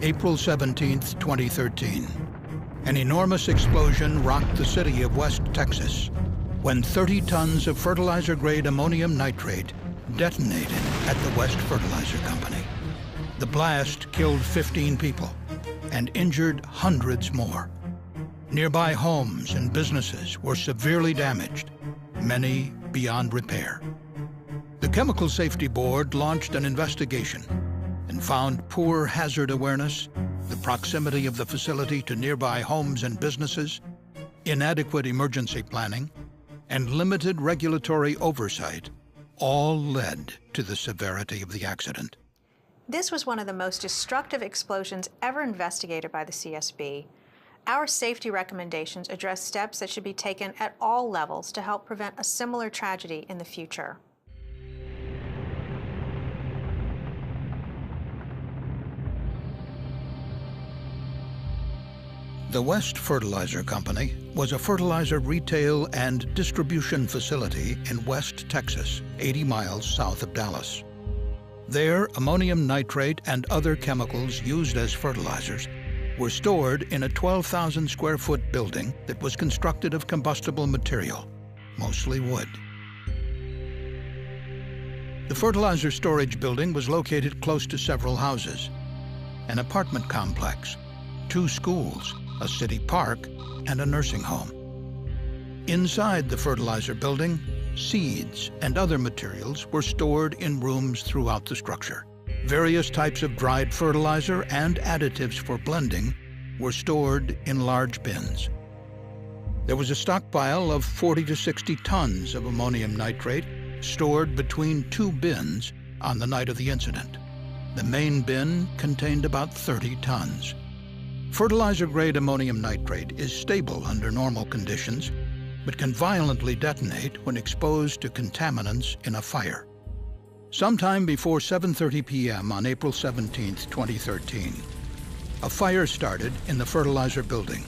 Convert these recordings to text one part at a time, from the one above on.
April 17, 2013. An enormous explosion rocked the city of West Texas when 30 tons of fertilizer-grade ammonium nitrate detonated at the West Fertilizer Company. The blast killed 15 people and injured hundreds more. Nearby homes and businesses were severely damaged, many beyond repair. The Chemical Safety Board launched an investigation and found poor hazard awareness, the proximity of the facility to nearby homes and businesses, inadequate emergency planning, and limited regulatory oversight all led to the severity of the accident. This was one of the most destructive explosions ever investigated by the CSB. Our safety recommendations address steps that should be taken at all levels to help prevent a similar tragedy in the future. The West Fertilizer Company was a fertilizer retail and distribution facility in West Texas, 80 miles south of Dallas. There, ammonium nitrate and other chemicals used as fertilizers were stored in a 12,000 square foot building that was constructed of combustible material, mostly wood. The fertilizer storage building was located close to several houses, an apartment complex, 2 schools, a city park, and a nursing home. Inside the fertilizer building, seeds and other materials were stored in rooms throughout the structure. Various types of dried fertilizer and additives for blending were stored in large bins. There was a stockpile of 40 to 60 tons of ammonium nitrate stored between 2 bins on the night of the incident. The main bin contained about 30 tons. Fertilizer-grade ammonium nitrate is stable under normal conditions, but can violently detonate when exposed to contaminants in a fire. Sometime before 7:30 p.m. on April 17, 2013, a fire started in the fertilizer building.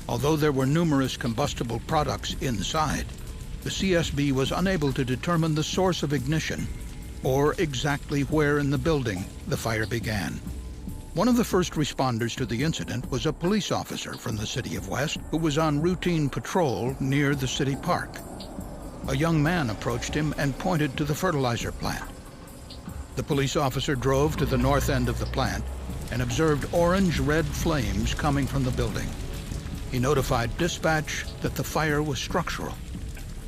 Although there were numerous combustible products inside, the CSB was unable to determine the source of ignition or exactly where in the building the fire began. One of the first responders to the incident was a police officer from the city of West who was on routine patrol near the city park. A young man approached him and pointed to the fertilizer plant. The police officer drove to the north end of the plant and observed orange-red flames coming from the building. He notified dispatch that the fire was structural.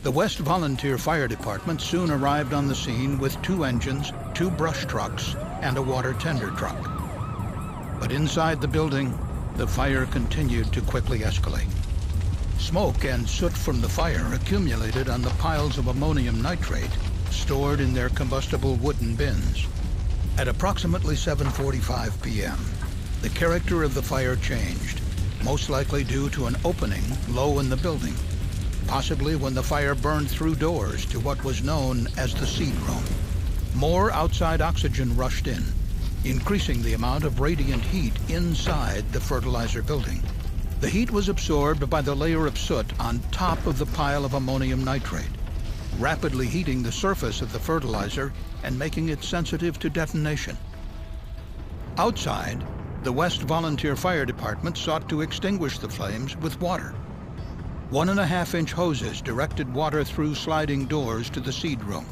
The West Volunteer Fire Department soon arrived on the scene with 2 engines, 2 brush trucks, and a water tender truck. But inside the building, the fire continued to quickly escalate. Smoke and soot from the fire accumulated on the piles of ammonium nitrate stored in their combustible wooden bins. At approximately 7:45 p.m., the character of the fire changed, most likely due to an opening low in the building, possibly when the fire burned through doors to what was known as the seed room. More outside oxygen rushed in, increasing the amount of radiant heat inside the fertilizer building. The heat was absorbed by the layer of soot on top of the pile of ammonium nitrate, rapidly heating the surface of the fertilizer and making it sensitive to detonation. Outside, the West Volunteer Fire Department sought to extinguish the flames with water. 1.5-inch hoses directed water through sliding doors to the seed room.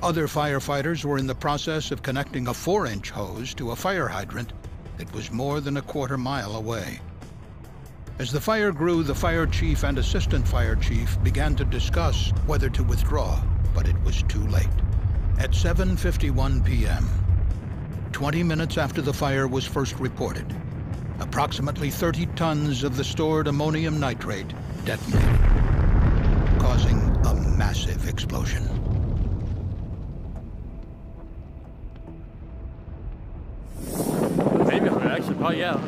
Other firefighters were in the process of connecting a 4-inch hose to a fire hydrant that was more than a quarter mile away. As the fire grew, the fire chief and assistant fire chief began to discuss whether to withdraw, but it was too late. At 7:51 p.m., 20 minutes after the fire was first reported, approximately 30 tons of the stored ammonium nitrate detonated, causing a massive explosion. Maybe actually, probably, yeah.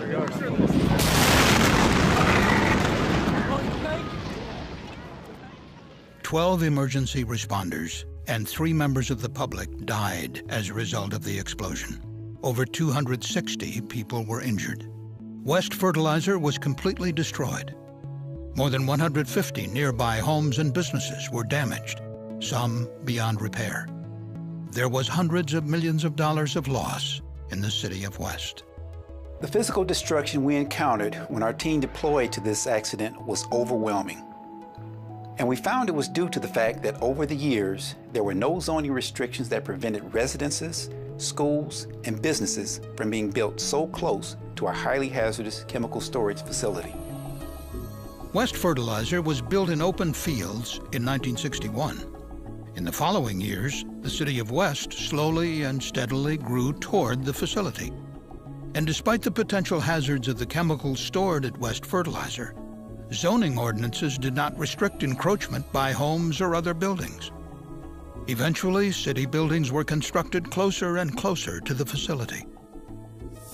12 emergency responders and 3 members of the public died as a result of the explosion. Over 260 people were injured. West Fertilizer was completely destroyed. More than 150 nearby homes and businesses were damaged, some beyond repair. There was hundreds of millions of dollars of loss in the city of West. The physical destruction we encountered when our team deployed to this accident was overwhelming. And we found it was due to the fact that over the years, there were no zoning restrictions that prevented residences, schools, and businesses from being built so close to our highly hazardous chemical storage facility. West Fertilizer was built in open fields in 1961. In the following years, the city of West slowly and steadily grew toward the facility. And despite the potential hazards of the chemicals stored at West Fertilizer, zoning ordinances did not restrict encroachment by homes or other buildings. Eventually, city buildings were constructed closer and closer to the facility.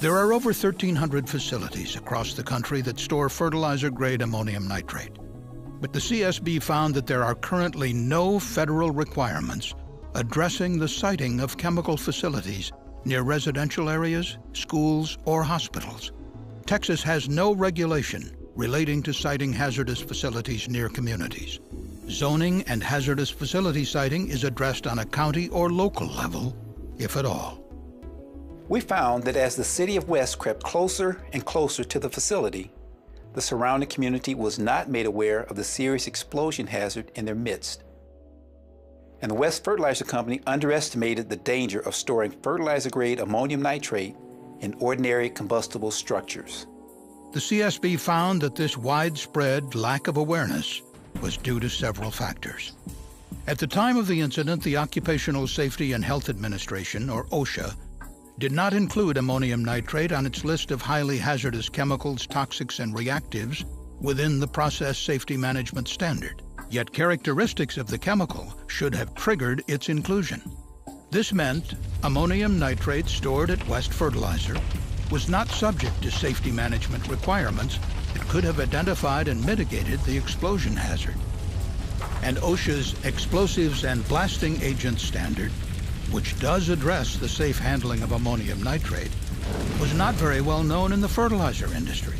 There are over 1,300 facilities across the country that store fertilizer-grade ammonium nitrate. But the CSB found that there are currently no federal requirements addressing the siting of chemical facilities near residential areas, schools, or hospitals. Texas has no regulation relating to siting hazardous facilities near communities. Zoning and hazardous facility siting is addressed on a county or local level, if at all. We found that as the city of West crept closer and closer to the facility, the surrounding community was not made aware of the serious explosion hazard in their midst. And the West Fertilizer Company underestimated the danger of storing fertilizer-grade ammonium nitrate in ordinary combustible structures. The CSB found that this widespread lack of awareness was due to several factors. At the time of the incident, the Occupational Safety and Health Administration, or OSHA, did not include ammonium nitrate on its list of highly hazardous chemicals, toxics, and reactives within the Process Safety Management Standard. Yet characteristics of the chemical should have triggered its inclusion. This meant ammonium nitrate stored at West Fertilizer was not subject to safety management requirements that could have identified and mitigated the explosion hazard. And OSHA's Explosives and Blasting Agents Standard, which does address the safe handling of ammonium nitrate, was not very well known in the fertilizer industry.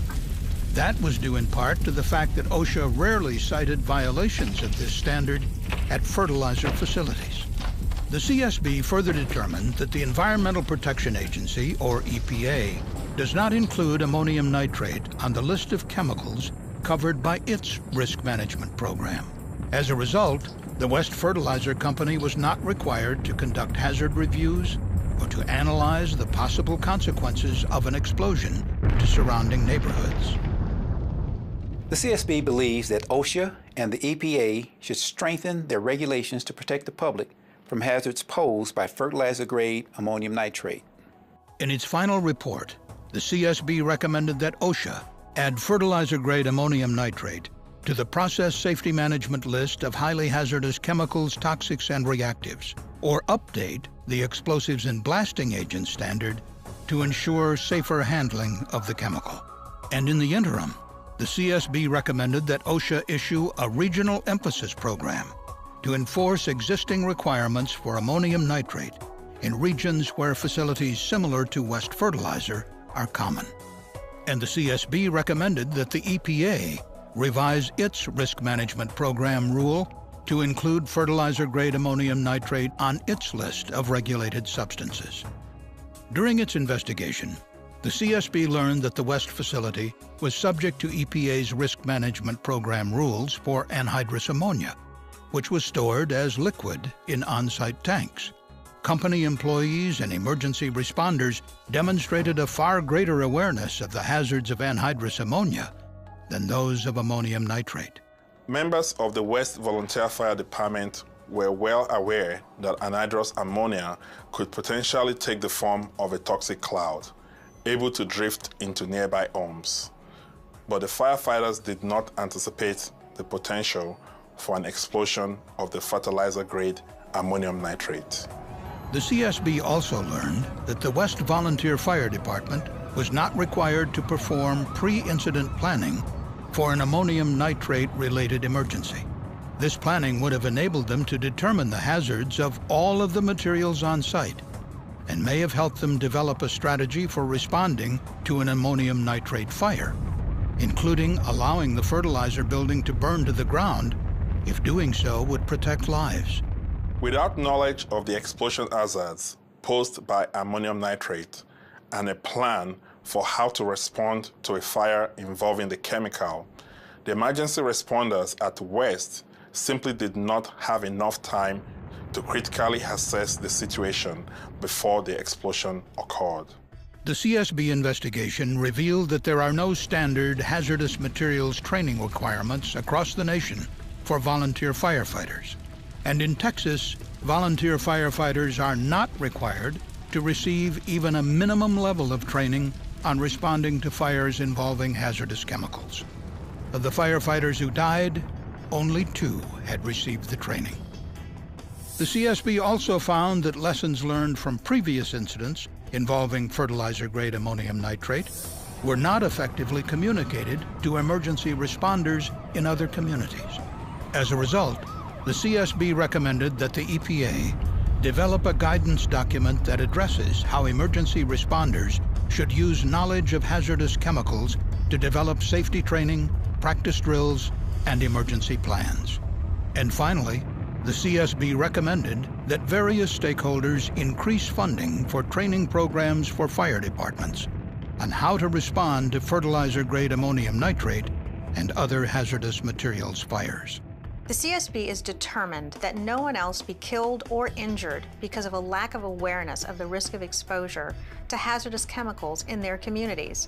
That was due in part to the fact that OSHA rarely cited violations of this standard at fertilizer facilities. The CSB further determined that the Environmental Protection Agency, or EPA, does not include ammonium nitrate on the list of chemicals covered by its risk management program. As a result, the West Fertilizer Company was not required to conduct hazard reviews or to analyze the possible consequences of an explosion to surrounding neighborhoods. The CSB believes that OSHA and the EPA should strengthen their regulations to protect the public from hazards posed by fertilizer-grade ammonium nitrate. In its final report, the CSB recommended that OSHA add fertilizer-grade ammonium nitrate to the Process Safety Management list of highly hazardous chemicals, toxics, and reactives, or update the Explosives and Blasting Agents Standard to ensure safer handling of the chemical. And in the interim, the CSB recommended that OSHA issue a regional emphasis program to enforce existing requirements for ammonium nitrate in regions where facilities similar to West Fertilizer are common. And the CSB recommended that the EPA revise its risk management program rule to include fertilizer-grade ammonium nitrate on its list of regulated substances. During its investigation, the CSB learned that the West facility was subject to EPA's risk management program rules for anhydrous ammonia, which was stored as liquid in on-site tanks. Company employees and emergency responders demonstrated a far greater awareness of the hazards of anhydrous ammonia than those of ammonium nitrate. Members of the West Volunteer Fire Department were well aware that anhydrous ammonia could potentially take the form of a toxic cloud, able to drift into nearby homes. But the firefighters did not anticipate the potential for an explosion of the fertilizer-grade ammonium nitrate. The CSB also learned that the West Volunteer Fire Department was not required to perform pre-incident planning for an ammonium nitrate-related emergency. This planning would have enabled them to determine the hazards of all of the materials on site and may have helped them develop a strategy for responding to an ammonium nitrate fire, including allowing the fertilizer building to burn to the ground if doing so would protect lives. Without knowledge of the explosion hazards posed by ammonium nitrate and a plan for how to respond to a fire involving the chemical, the emergency responders at West simply did not have enough time to critically assess the situation before the explosion occurred. The CSB investigation revealed that there are no standard hazardous materials training requirements across the nation for volunteer firefighters. And in Texas, volunteer firefighters are not required to receive even a minimum level of training on responding to fires involving hazardous chemicals. Of the firefighters who died, only 2 had received the training. The CSB also found that lessons learned from previous incidents involving fertilizer-grade ammonium nitrate were not effectively communicated to emergency responders in other communities. As a result, the CSB recommended that the EPA develop a guidance document that addresses how emergency responders should use knowledge of hazardous chemicals to develop safety training, practice drills, and emergency plans. And finally, the CSB recommended that various stakeholders increase funding for training programs for fire departments on how to respond to fertilizer-grade ammonium nitrate and other hazardous materials fires. The CSB is determined that no one else be killed or injured because of a lack of awareness of the risk of exposure to hazardous chemicals in their communities.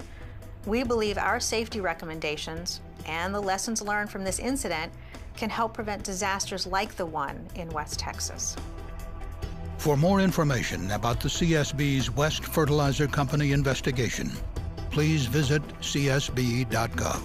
We believe our safety recommendations and the lessons learned from this incident can help prevent disasters like the one in West Texas. For more information about the CSB's West Fertilizer Company investigation, please visit csb.gov.